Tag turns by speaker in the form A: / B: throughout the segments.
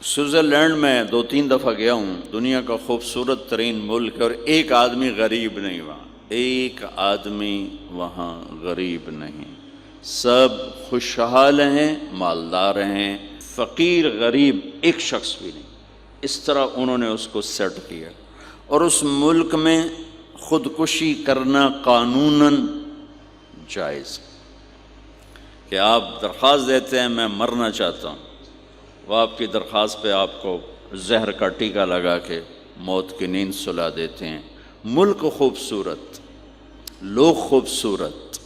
A: Switzerland میں 2-3 دفعہ گیا ہوں، دنیا کا خوبصورت ترین ملک ہے، اور ایک آدمی غریب نہیں وہاں، ایک آدمی وہاں غریب نہیں، سب خوشحال ہیں، مالدار ہیں، فقیر غریب ایک شخص بھی نہیں۔ اس طرح انہوں نے اس کو سیٹ کیا، اور اس ملک میں خودکشی کرنا قانوناً جائز، کہ آپ درخواست دیتے ہیں میں مرنا چاہتا ہوں، وہ آپ کی درخواست پہ آپ کو زہر کا ٹیکہ لگا کے موت کی نیند سلا دیتے ہیں۔ ملک خوبصورت، لوگ خوبصورت،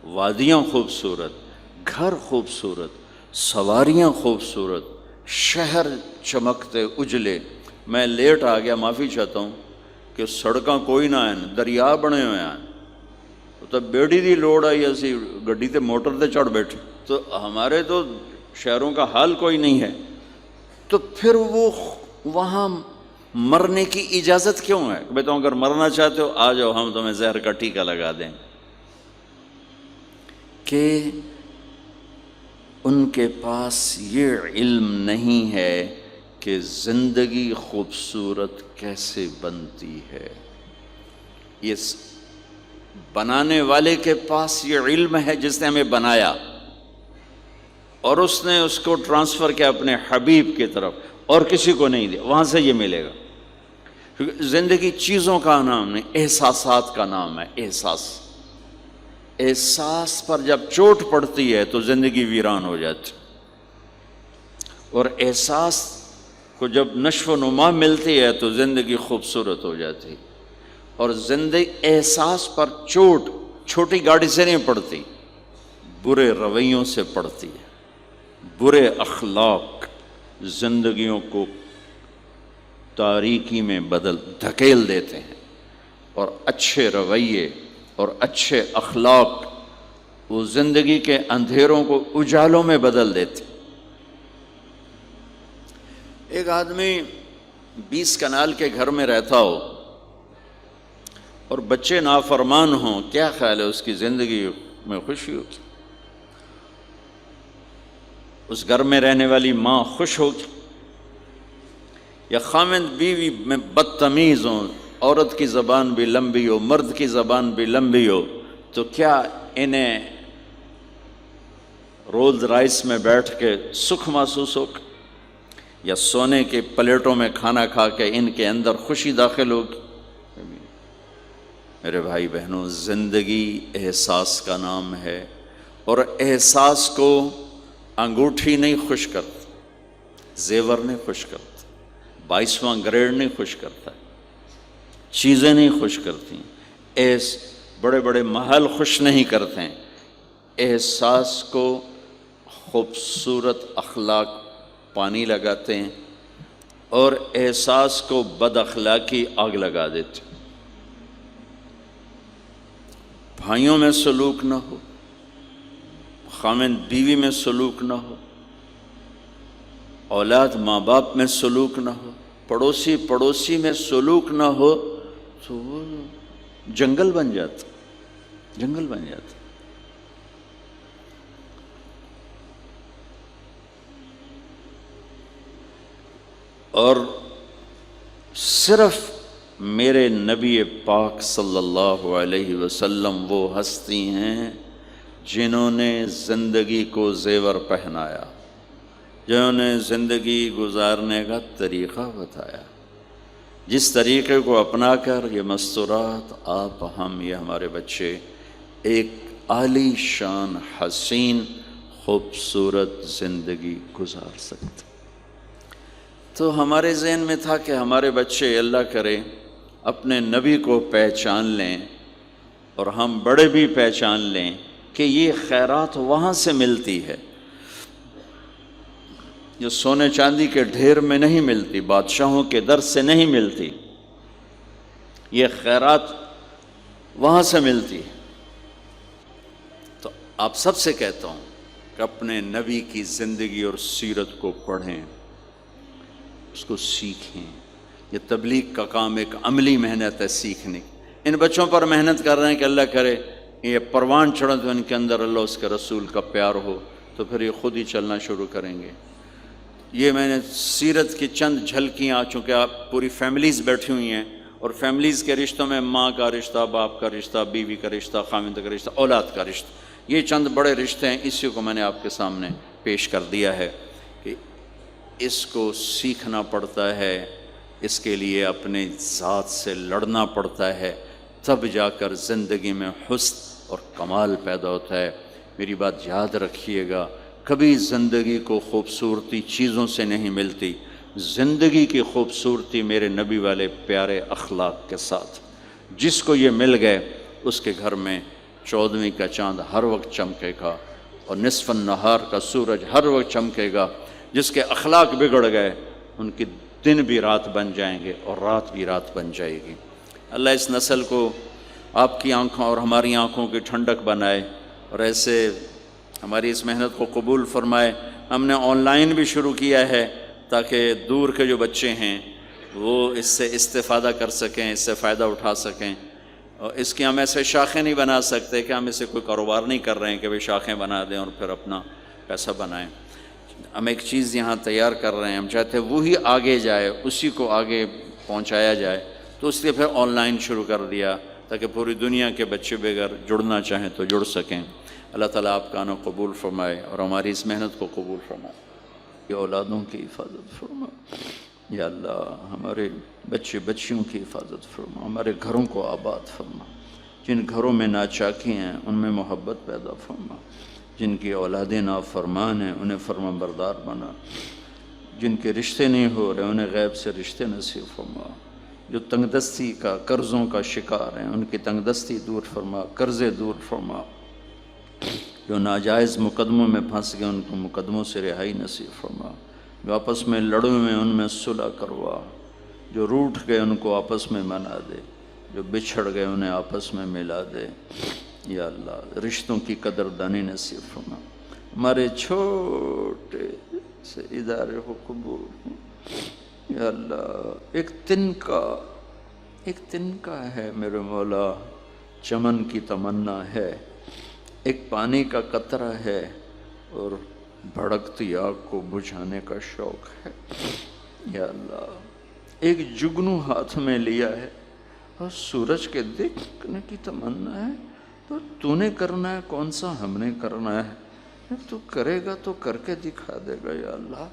A: وادیاں خوبصورت، گھر خوبصورت، سواریاں خوبصورت، شہر چمکتے اجلے۔ میں لیٹ آ گیا، معافی چاہتا ہوں کہ سڑکاں کوئی نہ ہیں، دریا بنے ہوئے ہیں، تو بیڑی دی لوڑ آئی، اسی گڈی تے موٹر تے چڑھ بیٹھے، تو ہمارے تو شہروں کا حال کوئی نہیں ہے، تو پھر وہ وہاں مرنے کی اجازت کیوں ہے؟ کہ بتاؤں اگر مرنا چاہتے ہو آ جاؤ، ہم تمہیں زہر کا ٹیکہ لگا دیں۔ کہ ان کے پاس یہ علم نہیں ہے کہ زندگی خوبصورت کیسے بنتی ہے۔ یہ بنانے والے کے پاس یہ علم ہے جس نے ہمیں بنایا، اور اس نے اس کو ٹرانسفر کیا اپنے حبیب کی طرف، اور کسی کو نہیں دیا، وہاں سے یہ ملے گا۔ کیونکہ زندگی چیزوں کا نام نہیں، احساسات کا نام ہے۔ احساس پر جب چوٹ پڑتی ہے تو زندگی ویران ہو جاتی، اور احساس کو جب نشو و نما ملتی ہے تو زندگی خوبصورت ہو جاتی۔ اور زندگی احساس پر چوٹ چھوٹی گاڑی سے نہیں پڑتی، برے رویوں سے پڑتی ہے۔ برے اخلاق زندگیوں کو تاریکی میں دھکیل دیتے ہیں، اور اچھے رویے اور اچھے اخلاق وہ زندگی کے اندھیروں کو اجالوں میں بدل دیتے۔ ایک آدمی 20 کنال کے گھر میں رہتا ہو اور بچے نافرمان ہوں، کیا خیال ہے اس کی زندگی میں خوشی ہوگی؟ اس گھر میں رہنے والی ماں خوش ہوگی؟ یا خاوند بیوی میں بدتمیز ہوں، عورت کی زبان بھی لمبی ہو، مرد کی زبان بھی لمبی ہو، تو کیا انہیں رولز رائس میں بیٹھ کے سکھ محسوس ہوگا؟ یا سونے کے پلیٹوں میں کھانا کھا کے ان کے اندر خوشی داخل ہوگی؟ میرے بھائی بہنوں، زندگی احساس کا نام ہے، اور احساس کو انگوٹھی نہیں خوش کرتی، زیور نہیں خوش کرتا، 22واں گریڈ نہیں خوش کرتا، چیزیں نہیں خوش کرتی، بڑے بڑے محل خوش نہیں کرتے ہیں۔ احساس کو خوبصورت اخلاق پانی لگاتے ہیں، اور احساس کو بد اخلاقی آگ لگا دیتے۔ بھائیوں میں سلوک نہ ہو، خاوند بیوی میں سلوک نہ ہو، اولاد ماں باپ میں سلوک نہ ہو، پڑوسی میں سلوک نہ ہو، تو وہ جنگل بن جاتا، جنگل بن جاتا۔ اور صرف میرے نبی پاک صلی اللہ علیہ وسلم وہ ہستی ہیں جنہوں نے زندگی کو زیور پہنایا، جنہوں نے زندگی گزارنے کا طریقہ بتایا، جس طریقے کو اپنا کر یہ مستورات، آپ، ہم، یہ ہمارے بچے ایک عالی شان حسین خوبصورت زندگی گزار سکتے۔ تو ہمارے ذہن میں تھا کہ ہمارے بچے اللہ کرے اپنے نبی کو پہچان لیں، اور ہم بڑے بھی پہچان لیں کہ یہ خیرات وہاں سے ملتی ہے، جو سونے چاندی کے ڈھیر میں نہیں ملتی، بادشاہوں کے در سے نہیں ملتی، یہ خیرات وہاں سے ملتی ہے۔ تو آپ سب سے کہتا ہوں کہ اپنے نبی کی زندگی اور سیرت کو پڑھیں، اس کو سیکھیں۔ یہ تبلیغ کا کام ایک عملی محنت ہے، سیکھنے۔ ان بچوں پر محنت کر رہے ہیں کہ اللہ کرے یہ پروان چڑھیں تو ان کے اندر اللہ اس کے رسول کا پیار ہو، تو پھر یہ خود ہی چلنا شروع کریں گے۔ یہ میں نے سیرت کی چند جھلکیاں، چونکہ آپ پوری فیملیز بیٹھی ہوئی ہیں اور فیملیز کے رشتوں میں ماں کا رشتہ، باپ کا رشتہ، بیوی کا رشتہ، خاوند کا رشتہ، اولاد کا رشتہ، یہ چند بڑے رشتے ہیں، اسی کو میں نے آپ کے سامنے پیش کر دیا ہے کہ اس کو سیکھنا پڑتا ہے، اس کے لیے اپنے ذات سے لڑنا پڑتا ہے، تب جا کر زندگی میں حسن اور کمال پیدا ہوتا ہے۔ میری بات یاد رکھیے گا، کبھی زندگی کو خوبصورتی چیزوں سے نہیں ملتی، زندگی کی خوبصورتی میرے نبی والے پیارے اخلاق کے ساتھ۔ جس کو یہ مل گئے اس کے گھر میں 14ویں کا چاند ہر وقت چمکے گا اور نصف النہار کا سورج ہر وقت چمکے گا۔ جس کے اخلاق بگڑ گئے ان کی دن بھی رات بن جائیں گے اور رات بھی رات بن جائے گی۔ اللہ اس نسل کو آپ کی آنکھوں اور ہماری آنکھوں کی ٹھنڈک بنائے اور ایسے ہماری اس محنت کو قبول فرمائے۔ ہم نے آن لائن بھی شروع کیا ہے تاکہ دور کے جو بچے ہیں وہ اس سے استفادہ کر سکیں، اس سے فائدہ اٹھا سکیں، اور اس کی ہم ایسے شاخیں نہیں بنا سکتے کہ ہم اسے کوئی کاروبار نہیں کر رہے ہیں کہ وہ شاخیں بنا دیں اور پھر اپنا پیسہ بنائیں۔ ہم ایک چیز یہاں تیار کر رہے ہیں، ہم چاہتے ہیں وہی آگے جائے، اسی کو آگے پہنچایا جائے، تو اس لیے پھر آن لائن شروع کر دیا تاکہ پوری دنیا کے بچے بغیر جڑنا چاہیں تو جڑ سکیں۔ اللہ تعالیٰ آپ کا انہیں قبول فرمائے اور ہماری اس محنت کو قبول فرمائے۔ یہ اولادوں کی حفاظت فرما یا اللہ، ہمارے بچے بچیوں کی حفاظت فرما، ہمارے گھروں کو آباد فرما۔ جن گھروں میں ناچاکی ہیں ان میں محبت پیدا فرما، جن کی اولادیں نافرمان ہیں انہیں فرما بردار بنا، جن کے رشتے نہیں ہو رہے انہیں غیب سے رشتے نصیب فرما، جو تنگ دستی کا قرضوں کا شکار ہیں ان کی تنگ دستی دور فرما، قرضے دور فرما، جو ناجائز مقدموں میں پھنس گئے ان کو مقدموں سے رہائی نصیب فرما، جو آپس میں لڑے ہوئے ان میں صلح کروا، جو روٹھ گئے ان کو آپس میں منا دے، جو بچھڑ گئے انہیں آپس میں ملا دے۔ یا اللہ رشتوں کی قدردانی نصیب فرما، ہمارے چھوٹے سے ادارے کو قبول۔ یا اللہ ایک تنکا ہے میرے مولا، چمن کی تمنا ہے، ایک پانی کا قطرہ ہے اور بھڑکتی آگ کو بجھانے کا شوق ہے۔ یا اللہ ایک جگنو ہاتھ میں لیا ہے اور سورج کے دیکھنے کی تمنا ہے، تو نے کرنا ہے، کون سا ہم نے کرنا ہے؟ تو کرے گا تو کر کے دکھا دے گا۔ یا اللہ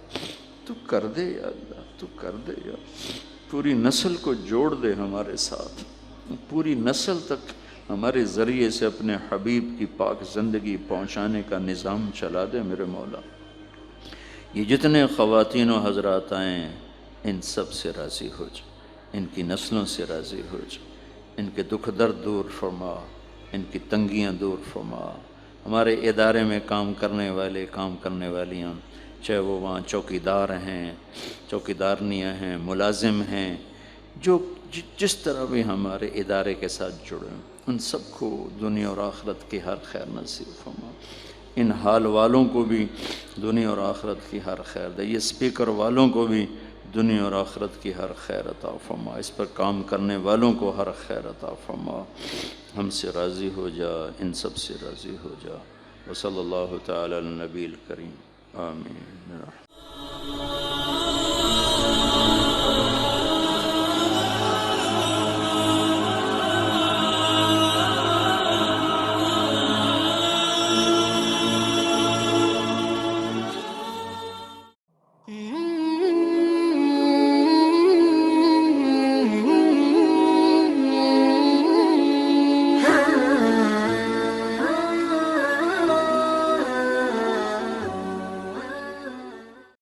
A: تو کر دے، یا اللہ تو کر دے، یا پوری نسل کو جوڑ دے ہمارے ساتھ، پوری نسل تک ہمارے ذریعے سے اپنے حبیب کی پاک زندگی پہنچانے کا نظام چلا دے میرے مولا۔ یہ جتنے خواتین و حضرات آئیں ان سب سے راضی ہو جا، ان کی نسلوں سے راضی ہو جا، ان کے دکھ درد دور فرما، ان کی تنگیاں دور فرما۔ ہمارے ادارے میں کام کرنے والے، کام کرنے والیاں، چاہے وہ وہاں چوکیدار ہیں، چوکیدارنیاں ہیں، ملازم ہیں، جو جس طرح بھی ہمارے ادارے کے ساتھ جڑے ہیں، ان سب کو دنیا اور آخرت کی ہر خیر نصیب فرما۔ ان حال والوں کو بھی دنیا اور آخرت کی ہر خیر دے، یہ سپیکر والوں کو بھی دنیا اور آخرت کی ہر خیر عطا فرما، اس پر کام کرنے والوں کو ہر خیر عطا فرما۔ ہم سے راضی ہو جا، ان سب سے راضی ہو جا۔ وصلی اللہ تعالی علی النبی الکریم، آمین۔